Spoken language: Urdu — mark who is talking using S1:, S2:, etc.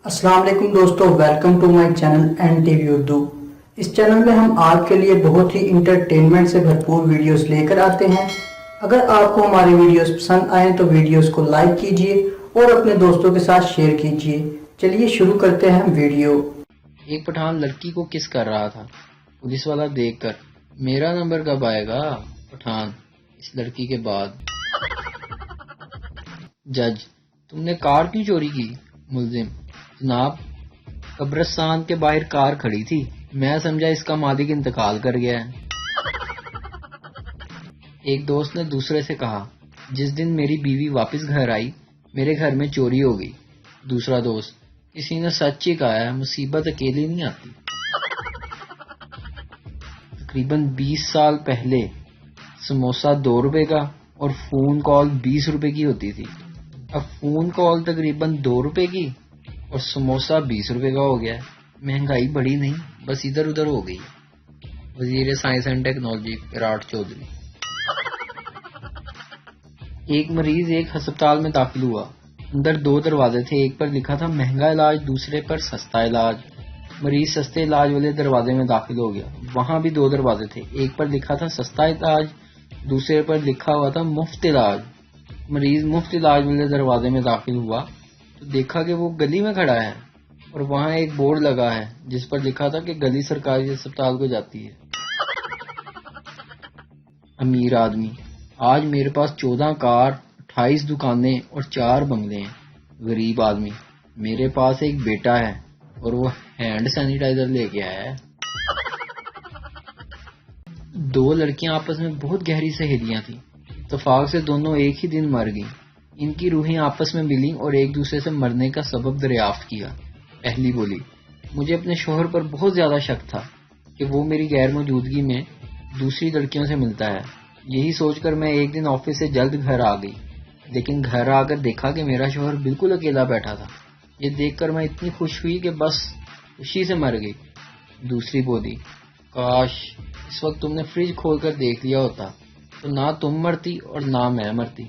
S1: السلام علیکم دوستو، welcome to my channel N T V Urdu. اس چینل میں ہم آپ کے لیے بہت ہی انٹرٹینمنٹ سے بھرپور ویڈیوز لے کر آتے ہیں۔ اگر آپ کو ہماری ویڈیوز پسند آئیں تو ویڈیوز کو لائک کیجئے اور اپنے دوستوں کے ساتھ شیئر کیجئے۔ چلیے شروع کرتے ہیں ویڈیو۔
S2: ایک پٹھان لڑکی کو کس کر رہا تھا۔ پولیس والا دیکھ کر، میرا نمبر کب آئے گا؟ پٹھان، اس لڑکی کے بعد۔ جج، تم نے کار کیوں چوری کی؟ ملزم، جناب قبرستان کے باہر کار کھڑی تھی، میں سمجھا اس کا مالک انتقال کر گیا ہے۔ ایک دوست نے دوسرے سے کہا، جس دن میری بیوی واپس گھر آئی میرے گھر میں چوری ہو گئی۔ دوسرا دوست، کسی نے سچ ہی کہا ہے، مصیبت اکیلی نہیں آتی۔ تقریباً 20 سال پہلے سموسہ 2 روپے کا اور فون کال 20 روپے کی ہوتی تھی۔ اب فون کال تقریباً 2 روپے کی اور سموسہ 20 روپے کا ہو گیا ہے۔ مہنگائی بڑی نہیں، بس ادھر ادھر ہو گئی۔ وزیر science and technology Virat Chaudhary. ایک مریض ایک ہسپتال میں داخل ہوا۔ اندر 2 دروازے تھے، ایک پر لکھا تھا مہنگا علاج، دوسرے پر سستا علاج۔ مریض سستے علاج والے دروازے میں داخل ہو گیا۔ وہاں بھی 2 دروازے تھے، ایک پر لکھا تھا سستا علاج، دوسرے پر لکھا ہوا تھا مفت علاج۔ مریض مفت علاج والے دروازے میں داخل ہوا تو دیکھا کہ وہ گلی میں کھڑا ہے اور وہاں ایک بورڈ لگا ہے جس پر لکھا تھا کہ گلی سرکاری اسپتال کو جاتی ہے۔ امیر آدمی، آج میرے پاس 14 کار، 28 دکانیں اور 4 بنگلے ہیں۔ غریب آدمی، میرے پاس ایک بیٹا ہے اور وہ ہینڈ سینیٹائزر لے کے آیا ہے۔ 2 لڑکیاں آپس میں بہت گہری سہیلیاں تھیں۔ اتفاق سے دونوں ایک ہی دن مر گئیں۔ ان کی روحیں آپس میں ملیں اور ایک دوسرے سے مرنے کا سبب دریافت کیا۔ پہلی بولی، مجھے اپنے شوہر پر بہت زیادہ شک تھا کہ وہ میری غیر موجودگی میں دوسری لڑکیوں سے ملتا ہے۔ یہی سوچ کر میں ایک دن آفس سے جلد گھر آ گئی، لیکن گھر آ کر دیکھا کہ میرا شوہر بالکل اکیلا بیٹھا تھا۔ یہ دیکھ کر میں اتنی خوش ہوئی کہ بس خوشی سے مر گئی۔ دوسری بولی، کاش اس وقت تم نے فریج کھول کر دیکھ لیا ہوتا تو نہ تم مرتی اور نہ میں مرتی۔